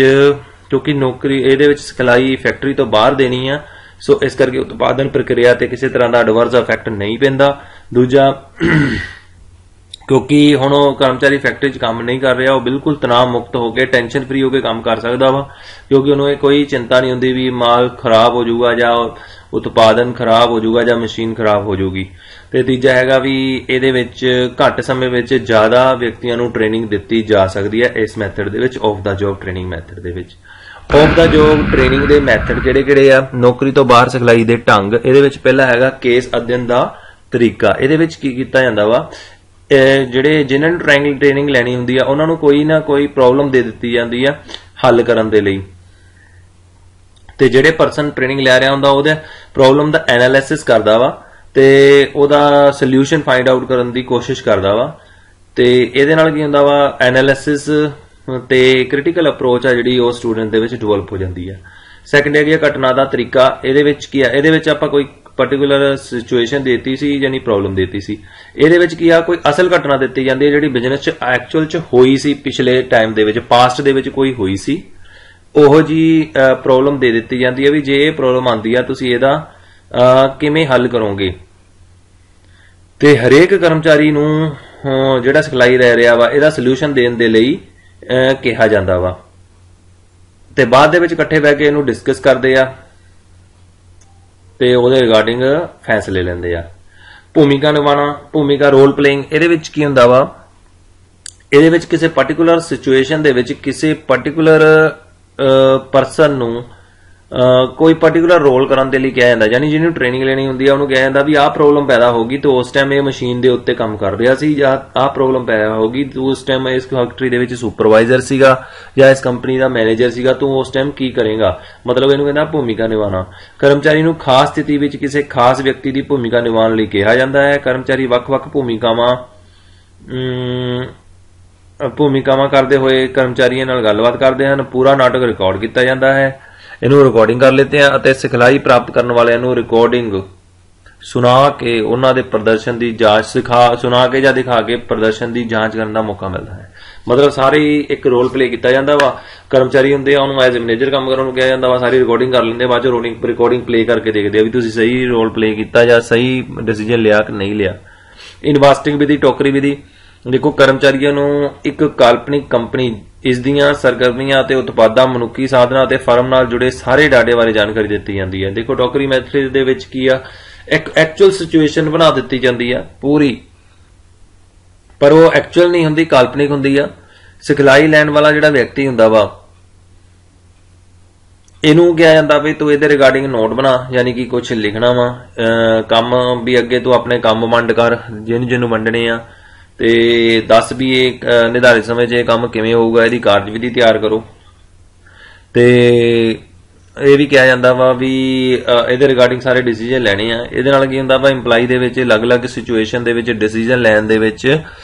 ਕਿਉਂਕਿ ਇਹਦੇ ਵਿੱਚ ਸਿਖਲਾਈ ਫੈਕਟਰੀ ਤੋਂ ਬਾਹਰ ਦੇਣੀ ਆ ਸੋ ਇਸ ਕਰਕੇ ਉਤਪਾਦਨ ਪ੍ਰਕਿਰਿਆ ਤੇ ਕਿਸੇ ਤਰ੍ਹਾਂ ਦਾ ਐਡਵਰਸ ਇਫੈਕਟ ਨਹੀਂ ਪੈਂਦਾ। ਦੂਜਾ ਕਿਉਂਕਿ ਹੁਣ ਉਹ ਕਰਮਚਾਰੀ ਫੈਕਟਰੀ 'ਚ ਕੰਮ ਨਹੀਂ ਕਰ ਰਿਹਾ, ਉਹ ਬਿਲਕੁਲ ਤਣਾਅ ਮੁਕਤ ਹੋ ਕੇ ਟੈਨਸ਼ਨ ਫਰੀ ਹੋ ਕੇ ਕੰਮ ਕਰ ਸਕਦਾ ਵਾ ਕਿਉਂਕਿ ਉਹਨੂੰ ਇਹ ਕੋਈ ਚਿੰਤਾ ਨਹੀਂ ਹੁੰਦੀ ਵੀ ਮਾਲ ਖਰਾਬ ਹੋ ਜਾਊਗਾ ਜਾਂ ਉਤਪਾਦਨ ਖਰਾਬ ਹੋ ਜਾਊਗਾ ਜਾਂ ਮਸ਼ੀਨ ਖਰਾਬ ਹੋ ਜਾਊਗੀ। ਤੇ ਤੀਜਾ ਹੈਗਾ ਵੀ ਇਹਦੇ ਵਿੱਚ ਘੱਟ ਸਮੇਂ ਵਿੱਚ ਜ਼ਿਆਦਾ ਵਿਅਕਤੀਆਂ ਨੂੰ ਟ੍ਰੇਨਿੰਗ ਦਿੱਤੀ ਜਾ ਸਕਦੀ ਹੈ ਇਸ ਮੈਥਡ ਦੇ ਵਿੱਚ, of the job training method ਦੇ ਵਿੱਚ। ਆਫ ਦਾ ਜੌਬ ਟ੍ਰੇਨਿੰਗ ਦੇ ਮੈਥਡ ਕਿਹੜੇ ਆ, ਨੌਕਰੀ ਤੋਂ ਬਾਹਰ ਸਿਖਲਾਈ ਦੇ ਢੰਗ। ਇਹਦੇ ਵਿੱਚ ਪਹਿਲਾ ਹੈਗਾ ਕੇਸ ਅਧਿਐਨ ਦਾ ਤਰੀਕਾ। ਇਹਦੇ ਵਿੱਚ ਕੀ ਕੀਤਾ ਜਾਂਦਾ ਵਾ, ਜਿਨ੍ਹਾਂ ਨੂੰ ਟ੍ਰੇਨਿੰਗ ਲੈਣੀ ਹੁੰਦੀ ਆ ਉਹਨਾਂ ਨੂੰ ਕੋਈ ਨਾ ਕੋਈ ਪ੍ਰੋਬਲਮ ਦੇ ਦਿੱਤੀ ਜਾਂਦੀ ਆ ਹੱਲ ਕਰਨ ਦੇ ਲਈ ਤੇ ਜਿਹੜੇ ਪਰਸਨ ਟ੍ਰੇਨਿੰਗ ਲੈ ਰਿਹਾ ਹੁੰਦਾ ਉਹਦੇ ਪ੍ਰੋਬਲਮ ਦਾ ਐਨਾਲਿਸਿਸ ਕਰਦਾ ਵਾ ਤੇ ਉਹਦਾ ਸੋਲੂਸ਼ਨ ਫਾਈਂਡ ਆਊਟ ਕਰਨ ਦੀ ਕੋਸ਼ਿਸ਼ ਕਰਦਾ ਵਾ ਤੇ ਇਹਦੇ ਨਾਲ ਕੀ ਹੁੰਦਾ ਵਾ, ਐਨਾਲਿਸਿਸ ਤੇ ਕ੍ਰਿਟੀਕਲ ਅਪਰੋਚ ਆ ਜਿਹੜੀ ਉਹ ਸਟੂਡੈਂਟ ਦੇ ਵਿੱਚ ਡਿਵੈਲਪ ਹੋ ਜਾਂਦੀ ਆ। ਸੈਕੰਡ ਹੈਗੀ ਘਟਨਾ ਦਾ ਤਰੀਕਾ। ਇਹਦੇ ਵਿੱਚ ਕੀ ਆ, ਇਹਦੇ ਵਿੱਚ ਆਪਾਂ ਕੋਈ ਪਾਰਟਿਕੂਲਰ ਸਿਚੁਏਸ਼ਨ ਦੇਤੀ ਸੀ ਯਾਨੀ ਪ੍ਰੋਬਲਮ ਦੇਤੀ ਸੀ, ਇਹਦੇ ਵਿੱਚ ਕੀ ਆ ਕੋਈ ਅਸਲ ਘਟਨਾ ਦਿੱਤੀ ਜਾਂਦੀ ਹੈ ਜਿਹੜੀ ਬਿਜ਼ਨਸ 'ਚ ਐਕਚੁਅਲ 'ਚ ਹੋਈ ਸੀ, ਪਿਛਲੇ ਟਾਈਮ ਦੇ ਵਿੱਚ ਪਾਸਟ ਦੇ ਵਿੱਚ ਕੋਈ ਹੋਈ ਸੀ, ਉਹੋ ਜੀ ਪ੍ਰੋਬਲਮ ਦੇ ਦਿੱਤੀ ਜਾਂਦੀ ਹੈ ਵੀ ਜੇ ਇਹ ਪ੍ਰੋਬਲਮ ਆਉਂਦੀ ਆ ਤੁਸੀਂ ਇਹਦਾ ਕਿਵੇਂ ਹੱਲ ਕਰੋਗੇ। ਤੇ ਹਰੇਕ ਕਰਮਚਾਰੀ ਨੂੰ ਜਿਹੜਾ ਸਿਖਲਾਈ ਲੈ ਰਿਹਾ ਵਾ ਇਹਦਾ ਸੋਲੂਸ਼ਨ ਦੇਣ ਦੇ ਲਈ ਕਿਹਾ ਜਾਂਦਾ ਵਾ ਤੇ ਬਾਅਦ ਦੇ ਵਿੱਚ ਇਕੱਠੇ ਬਹਿ ਕੇ ਇਹਨੂੰ ਡਿਸਕਸ ਕਰਦੇ ਆ ਤੇ ਉਹਦੇ ਰਿਗਾਰਡਿੰਗ ਫੈਸਲੇ ਲੈਂਦੇ ਆ। ਭੂਮਿਕਾ ਨਿਭਾਉਣਾ, ਭੂਮਿਕਾ ਰੋਲ ਪਲੇਇੰਗ। ਇਹਦੇ ਵਿੱਚ ਕੀ ਹੁੰਦਾ ਵਾ, ਇਹਦੇ ਵਿੱਚ ਕਿਸੇ ਪਾਰਟਿਕੂਲਰ ਸਿਚੁਏਸ਼ਨ ਦੇ ਵਿੱਚ ਕਿਸੇ ਪਾਰਟਿਕੂਲਰ ਪਰਸਨ ਨੂੰ ਕੋਈ ਪਾਰਟਿਕੂਲਰ ਰੋਲ ਕਰਨ ਦੇ ਲਈ ਕਿਹਾ ਜਾਂਦਾ, ਯਾਨੀ ਜਿਹਨੂੰ ਟ੍ਰੇਨਿੰਗ ਲੈਣੀ ਹੁੰਦੀ ਆ ਉਹਨੂੰ ਕਿਹਾ ਜਾਂਦਾ ਵੀ ਆਹ ਪ੍ਰੋਬਲਮ ਪੈਦਾ ਹੋਗੀ ਤੇ ਉਸ ਟਾਈਮ ਇਹ ਮਸ਼ੀਨ ਦੇ ਉੱਤੇ ਕੰਮ ਕਰ ਰਿਹਾ ਸੀ ਜਾਂ ਆਹ ਪ੍ਰੋਬਲਮ ਪੈਦਾ ਹੋਗੀ ਤੂੰ ਉਸ ਟਾਈਮ ਇਸ ਫੈਕਟਰੀ ਦੇ ਵਿੱਚ ਸੁਪਰਵਾਈਜ਼ਰ ਸੀਗਾ ਜਾਂ ਇਸ ਕੰਪਨੀ ਦਾ ਮੈਨੇਜਰ ਸੀਗਾ, ਤੂੰ ਉਸ ਟਾਈਮ ਕੀ ਕਰੇਗਾ। ਮਤਲਬ ਇਹਨੂੰ ਕਹਿੰਦਾ ਭੂਮਿਕਾ ਨਿਭਾਉਣਾ। ਕਰਮਚਾਰੀ ਨੂੰ ਖਾਸ ਸਥਿਤੀ ਵਿੱਚ ਕਿਸੇ ਖਾਸ ਵਿਅਕਤੀ ਦੀ ਭੂਮਿਕਾ ਨਿਭਾਉਣ ਲਈ ਕਿਹਾ ਜਾਂਦਾ ਹੈ। ਕਰਮਚਾਰੀ ਵੱਖ-ਵੱਖ ਭੂਮਿਕਾਵਾਂ ਕਰਦੇ ਹੋਏ ਕਰਮਚਾਰੀਆਂ ਨਾਲ ਗੱਲਬਾਤ ਕਰਦੇ ਹਨ। ਪੂਰਾ ਨਾਟਕ ਰਿਕਾਰਡ ਕੀਤਾ ਜਾਂਦਾ ਹੈ, ਇਹਨੂੰ ਰਿਕਾਰਡਿੰਗ ਕਰ ਲੈਂਦੇ ਆ ਅਤੇ ਸਿਖਲਾਈ ਪ੍ਰਾਪਤ ਕਰਨ ਵਾਲਿਆਂ ਨੂੰ ਰਿਕਾਰਡਿੰਗ ਸੁਣਾ ਕੇ ਉਹਨਾਂ ਦੇ ਪ੍ਰਦਰਸ਼ਨ ਦੀ ਜਾਂਚ ਸੁਣਾ ਕੇ ਜਾਂ ਦਿਖਾ ਕੇ ਪ੍ਰਦਰਸ਼ਨ ਦੀ ਜਾਂਚ ਕਰਨ ਦਾ ਮੌਕਾ ਮਿਲਦਾ ਹੈ। मतलब सारे एक रोल प्ले किया जाता वा। कर्मचारी होंगे उन्होंने एज ए मैनेजर काम करने को कहा जाता वा, सारी रिकॉर्डिंग कर लेंगे, बाद रिकॉर्डिंग प्ले करके देखते हैं भी तुसीं सही रोल प्ले किया या सही डिसीजन लिया कि नहीं लिया। इन्वेस्टिंग विधि, टोकरी विधि। देखो कर्मचारियों नूं एक काल्पनिक कंपनी इस दियां सरगर्मियां ते उत्पादां, मनुखी साधनां ते फर्म नाल जुड़े सारे डाटे बारे जानकारी दित्ती जाती है। देखो टोकरी मैथड दे विच की आ, एक एक्चुअल सिचुएशन बना दित्ती जाती है पूरी, पर वो एक्चुअल नहीं हुंदी, काल्पनिक हुंदी आ। सिखलाई लैण वाला जिहड़ा व्यक्ति हुंदा वा, इनू क्या जाता भी तू इहदे रिगार्डिंग नोट बना, यानी कि कुछ लिखना वा, काम भी अगे तू अपने काम वंड कर जिन्होंने जिन्होंने वंडने आ, ते दस भी एक निर्धारित समय च काम किवें होऊगा, इहदी कार्यविधि तैयार करो। ते ਇਹ ਵੀ ਕਿਹਾ ਜਾਂਦਾ ਵਾ ਵੀ ਇਹਦੇ ਰਿਗਾਰਡਿੰਗ ਸਾਰੇ ਡਿਸੀਜਨ ਲੈਣੇ ਆ। ਇਹਦੇ ਨਾਲ ਕੀ ਹੁੰਦਾ ਵਾ, ਇੰਪਲਾਈ ਦੇ ਵਿੱਚ ਅਲੱਗ-ਅਲੱਗ ਸਿਚੁਏਸ਼ਨ ਦੇ ਵਿੱਚ ਡਿਸੀਜਨ ਲੈਣ ਦੇ ਵਿੱਚ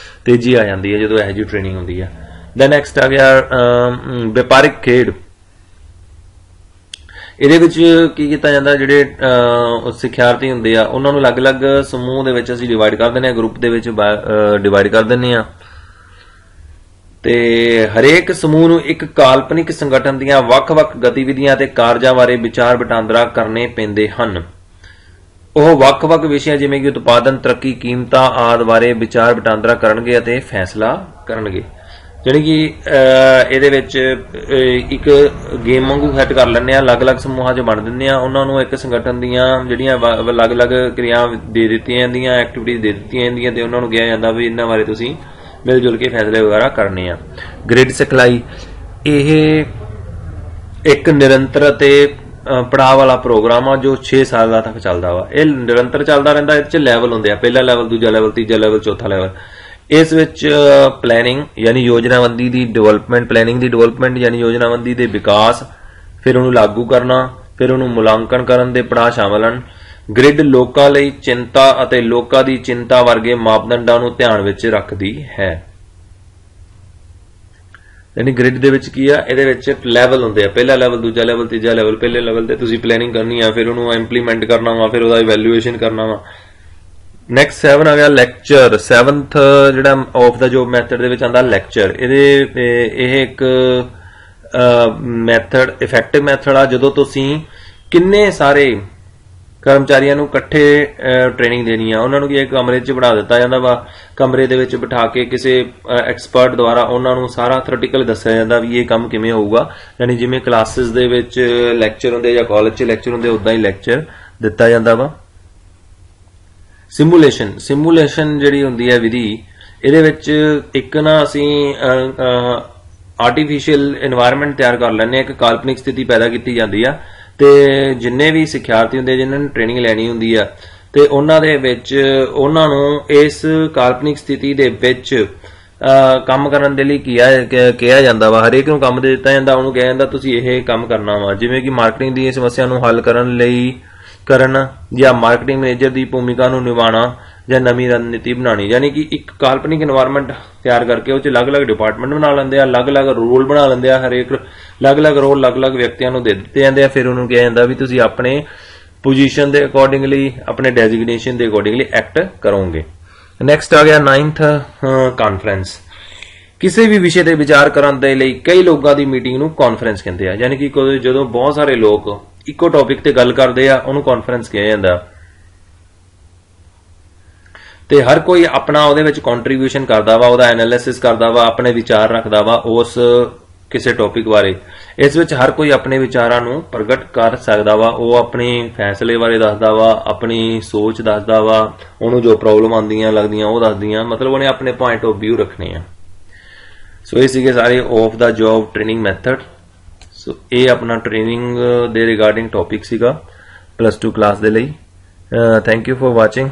ਤੇਜ਼ੀ ਆ ਜਾਂਦੀ ਹੈ ਜਦੋਂ ਇਹੋ ਜਿਹੀ ਟ੍ਰੇਨਿੰਗ ਹੁੰਦੀ ਆ। ਦੈਨ ਨੈਕਸਟ ਆ ਗਿਆ ਵਪਾਰਿਕ ਖੇਡ। ਇਹਦੇ ਵਿੱਚ ਕੀ ਕੀਤਾ ਜਾਂਦਾ, ਜਿਹੜੇ ਸਿੱਖਿਆਰਥੀ ਹੁੰਦੇ ਆ ਉਹਨਾਂ ਨੂੰ ਅਲੱਗ-ਅਲੱਗ ਸਮੂਹ ਦੇ ਵਿੱਚ ਅਸੀਂ ਡਿਵਾਈਡ ਕਰ ਦਿੰਦੇ ਆ, ਗਰੁੱਪ ਦੇ ਵਿੱਚ ਡਿਵਾਈਡ ਕਰ ਦਿੰਦੇ ਆ, ਤੇ ਹਰੇਕ ਸਮੂਹ ਨੂੰ ਇੱਕ ਕਾਲਪਨਿਕ ਸੰਗਠਨ ਦੀਆਂ ਵੱਖ-ਵੱਖ ਗਤੀਵਿਧੀਆਂ ਤੇ ਕਾਰਜਾਂ ਬਾਰੇ ਵਿਚਾਰ ਵਟਾਂਦਰਾ ਕਰਨੇ ਪੈਂਦੇ ਹਨ। ਉਹ ਵੱਖ-ਵੱਖ ਵਿਸ਼ਿਆਂ ਜਿਵੇਂ ਕਿ ਉਤਪਾਦਨ, ਤਰੱਕੀ, ਕੀਮਤਾਂ ਆਦਿ ਬਾਰੇ ਵਿਚਾਰ ਵਟਾਂਦਰਾ ਕਰਨਗੇ ਅਤੇ ਫੈਸਲਾ ਕਰਨਗੇ। ਜਾਣੀ ਕਿ ਇਹਦੇ ਵਿੱਚ ਇੱਕ ਗੇਮ ਵਾਂਗੂ ਸੈੱਟ ਕਰ ਲੈਂਦੇ ਆ, ਅਲੱਗ-ਅਲੱਗ ਸਮੂਹਾਂ 'ਚ ਵੰਡ ਦਿੰਦੇ ਆ, ਉਹਨਾਂ ਨੂੰ ਇੱਕ ਸੰਗਠਨ ਦੀਆਂ ਜਿਹੜੀਆਂ ਅਲੱਗ-ਅਲੱਗ ਕਿਰਿਆ ਦੇ ਦਿੱਤੀਆਂ ਜਾਂਦੀਆਂ, ਐਕਟੀਵਿਟੀਜ਼ ਦੇ ਦਿੱਤੀਆਂ ਜਾਂਦੀਆਂ, ਤੇ ਉਹਨਾਂ ਨੂੰ ਕਿਹਾ ਜਾਂਦਾ ਵੀ ਇਹਨਾਂ ਬਾਰੇ ਤੁਸੀਂ ਮਿਲ ਜੁਲ ਕੇ ਫੈਸਲੇ ਵਗੈਰਾ ਕਰਨੇ ਆ। ਗ੍ਰਿਡ ਸਿਖਲਾਈ, ਇਹ ਇੱਕ ਨਿਰੰਤਰ ਅਤੇ ਪੜਾਅ ਵਾਲਾ ਪ੍ਰੋਗਰਾਮ ਆ ਜੋ 6 ਸਾਲਾਂ ਤੱਕ ਚੱਲਦਾ ਵਾ। ਇਹ ਨਿਰੰਤਰ ਚੱਲਦਾ ਰਹਿੰਦਾ। ਇਹਦੇ 'ਚ ਲੈਵਲ ਹੁੰਦੇ ਆ, ਪਹਿਲਾ ਲੈਵਲ, ਦੂਜਾ ਲੈਵਲ, ਤੀਜਾ ਲੈਵਲ, ਚੌਥਾ ਲੈਵਲ। ਇਸ ਵਿੱਚ ਪਲੈਨਿੰਗ ਯਾਨੀ ਯੋਜਨਾਬੰਦੀ ਦੀ ਡਿਵੈਲਪਮੈਂਟ, ਪਲੈਨਿੰਗ ਦੀ ਡਿਵੈਲਪਮੈਂਟ ਯਾਨੀ ਯੋਜਨਾਬੰਦੀ ਦੇ ਵਿਕਾਸ, ਫਿਰ ਉਹਨੂੰ ਲਾਗੂ ਕਰਨਾ, ਫਿਰ ਉਹਨੂੰ ਮੁਲਾਂਕਣ ਕਰਨ ਦੇ ਪੜਾਅ ਸ਼ਾਮਲ ਹਨ। ਗ੍ਰਿਡ ਲੋਕਾਂ ਲਈ ਚਿੰਤਾ ਅਤੇ ਲੋਕਾਂ ਦੀ ਚਿੰਤਾ ਵਰਗੇ ਮਾਪਦੰਡਾਂ ਨੂੰ ਧਿਆਨ ਵਿੱਚ ਰੱਖਦੀ ਹੈ। ਯਾਨੀ ਗ੍ਰਿਡ ਦੇ ਵਿੱਚ ਕੀ ਆ, ਇਹਦੇ ਵਿੱਚ ਲੈਵਲ ਹੁੰਦੇ ਆ, ਪਹਿਲਾ ਲੈਵਲ, ਦੂਜਾ ਲੈਵਲ, ਤੀਜਾ ਲੈਵਲ। ਪਹਿਲੇ ਲੈਵਲ ਤੇ ਤੁਸੀਂ ਪਲੈਨਿੰਗ ਕਰਨੀ ਆ, ਫਿਰ ਉਹਨੂੰ ਇੰਪਲੀਮੈਂਟ ਕਰਨਾ ਵਾ, ਫਿਰ ਉਹਦਾ ਇਵੈਲੂਏਸ਼ਨ ਕਰਨਾ ਵਾ। ਨੈਕਸਟ 7 ਆ ਗਿਆ ਲੈਕਚਰ। 7th ਜਿਹੜਾ ਆਫ ਦਾ ਜੋਬ ਮੈਥਡ ਦੇ ਵਿੱਚ ਆਉਂਦਾ ਲੈਕਚਰ। ਇਹ ਇੱਕ ਮੈਥਡ, ਇਫੈਕਟਿਵ ਮੈਥਡ ਆ ਜਦੋਂ ਤੁਸੀਂ ਕਿੰਨੇ ਸਾਰੇ ਕਰਮਚਾਰੀਆਂ ਨੂੰ ਇਕੱਠੇ ਟ੍ਰੇਨਿੰਗ ਦੇਣੀ ਆ। ਉਹਨਾਂ ਨੂੰ ਇੱਕ ਕਮਰੇ 'ਚ ਬਿਠਾ ਦਿੱਤਾ ਜਾਂਦਾ ਵਾ, ਕਮਰੇ ਦੇ ਵਿੱਚ ਬਿਠਾ ਕੇ ਕਿਸੇ ਐਕਸਪਰਟ ਦੁਆਰਾ ਉਹਨਾਂ ਨੂੰ ਸਾਰਾ ਥਿਓਰੀਟਿਕਲ ਦੱਸਿਆ ਜਾਂਦਾ ਵੀ ਇਹ ਕੰਮ ਕਿਵੇਂ ਹੋਊਗਾ। ਯਾਨੀ ਜਿਵੇਂ ਕਲਾਸਿਸ ਦੇ ਵਿੱਚ ਲੈਕਚਰ ਹੁੰਦੇ ਜਾਂ ਕਾਲਜ 'ਚ ਲੈਕਚਰ ਹੁੰਦੇ, ਉਦਾਂ ਹੀ ਲੈਕਚਰ ਦਿੱਤਾ ਜਾਂਦਾ ਵਾ। ਸਿਮੂਲੇਸ਼ਨ ਜਿਹੜੀ ਹੁੰਦੀ ਹੈ ਵਿਧੀ, ਇਹਦੇ ਵਿੱਚ ਇੱਕ ਨਾ ਅਸੀਂ ਆਰਟੀਫੀਸ਼ੀਅਲ এনवायरमेंट ਤਿਆਰ ਕਰ ਲੈਂਦੇ ਆ, ਇੱਕ ਕਾਲਪਨਿਕ ਸਥਿਤੀ ਪੈਦਾ ਕੀਤੀ ਜਾਂਦੀ ਆ, ਤੇ ਜਿੰਨੇ ਵੀ ਸਿੱਖਿਆਰਥੀ ਹੁੰਦੇ ਜਿਨ੍ਹਾਂ ਨੇ ਟ੍ਰੇਨਿੰਗ ਲੈਣੀ ਹੁੰਦੀ ਆ, ਤੇ ਉਹਨਾਂ ਦੇ ਵਿੱਚ ਉਹਨਾਂ ਨੂੰ ਇਸ ਕਾਲਪਨਿਕ ਸਥਿਤੀ ਦੇ ਵਿੱਚ ਕੰਮ ਕਰਨ ਦੇ ਲਈ ਕਿਹਾ ਜਾਂਦਾ ਵਾ। ਹਰੇਕ ਨੂੰ ਕੰਮ ਦੇ ਦਿੱਤਾ ਜਾਂਦਾ, ਉਹਨੂੰ ਕਿਹਾ ਜਾਂਦਾ ਤੁਸੀਂ ਇਹ ਕੰਮ ਕਰਨਾ ਵਾ। ਜਿਵੇਂ ਕਿ ਮਾਰਕੀਟਿੰਗ ਦੀ ਸਮੱਸਿਆ ਨੂੰ ਹੱਲ ਕਰਨ ਜਾਂ ਮਾਰਕੀਟਿੰਗ ਮੈਨੇਜਰ ਦੀ ਭੂਮਿਕਾ ਨੂੰ ਨਿਭਾਉਣਾ ਜਾਂ ਨਵੀਂ ਰਣਨੀਤੀ ਬਣਾਉਣੀ। ਯਾਨੀ ਕਿ ਇੱਕ ਕਾਲਪਨਿਕ এনवायरमेंट ਤਿਆਰ ਕਰਕੇ ਉਹ 'ਚ ਅਲੱਗ-ਅਲੱਗ ਡਿਪਾਰਟਮੈਂਟ ਬਣਾ ਲੈਂਦੇ ਆ, ਅਲੱਗ-ਅਲੱਗ ਰੋਲ ਬਣਾ ਲੈਂਦੇ ਆ, ਹਰੇਕ ਅਲੱਗ-ਅਲੱਗ ਰੋਲ ਅਲੱਗ-ਅਲੱਗ ਵਿਅਕਤੀਆਂ ਨੂੰ ਦੇ ਦਿੱਤੇ ਜਾਂਦੇ ਆ। ਫਿਰ ਉਹਨੂੰ ਕਿਹਾ ਜਾਂਦਾ ਵੀ ਤੁਸੀਂ ਆਪਣੇ ਪੋਜੀਸ਼ਨ ਦੇ ਅਕੋਰਡਿੰਗਲੀ, ਆਪਣੇ ਡੈਜ਼ਿਗਨੇਸ਼ਨ ਦੇ ਅਕੋਰਡਿੰਗਲੀ ਐਕਟ ਕਰੋਗੇ। ਨੈਕਸਟ ਆ ਗਿਆ 9th ਕਾਨਫਰੰਸ। ਕਿਸੇ ਵੀ ਵਿਸ਼ੇ ਤੇ ਵਿਚਾਰ ਕਰਨ ਦੇ ਲਈ ਕਈ ਲੋਕਾਂ ਦੀ ਮੀਟਿੰਗ ਨੂੰ ਕਾਨਫਰੰਸ ਕਹਿੰਦੇ ਆ। ਯਾਨੀ ਕਿ ਜਦੋਂ ਬਹੁਤ ਸਾਰੇ ਲੋਕ ਇੱਕੋ ਟੌਪਿਕ ਤੇ ਗੱਲ ਕਰਦੇ ਆ, ਉਹਨੂੰ ਕਾਨਫਰੰਸ ਕਿਹਾ ਜਾਂਦਾ। ਤੇ ਹਰ ਕੋਈ ਆਪਣਾ ਉਹਦੇ ਵਿੱਚ ਕੰਟਰੀਬਿਊਸ਼ਨ ਕਰਦਾ ਵਾ, ਉਹਦਾ ਐਨਾਲਿਸਿਸ ਕਰਦਾ ਵਾ, ਆਪਣੇ ਵਿਚਾਰ ਰੱਖਦਾ ਵਾ ਉਸ ਕਿਸੇ ਟੌਪਿਕ ਬਾਰੇ। ਇਸ ਵਿੱਚ ਹਰ ਕੋਈ ਆਪਣੇ ਵਿਚਾਰਾਂ ਨੂੰ ਪ੍ਰਗਟ ਕਰ ਸਕਦਾ ਵਾ, ਉਹ ਆਪਣੇ ਫੈਸਲੇ ਬਾਰੇ ਦੱਸਦਾ ਵਾ, ਆਪਣੀ ਸੋਚ ਦੱਸਦਾ ਵਾ, ਉਹਨੂੰ ਜੋ ਪ੍ਰੋਬਲਮ ਆਉਂਦੀਆਂ ਲੱਗਦੀਆਂ ਉਹ ਦੱਸਦੀਆਂ, ਮਤਲਬ ਉਹਨੇ ਆਪਣੇ ਪੁਆਇੰਟ ਆਫ ਵਿਊ ਰੱਖਣੇ ਆ। ਸੋ ਇਹ ਸੀਗੇ ਸਾਰੇ off the job training method. So ਇਹ ਆਪਣਾ ਟ੍ਰੇਨਿੰਗ ਦੇ ਰਿਗਾਰਡਿੰਗ ਟੌਪਿਕ ਸੀਗਾ +2 ਕਲਾਸ ਦੇ ਲਈ। Thank you for watching.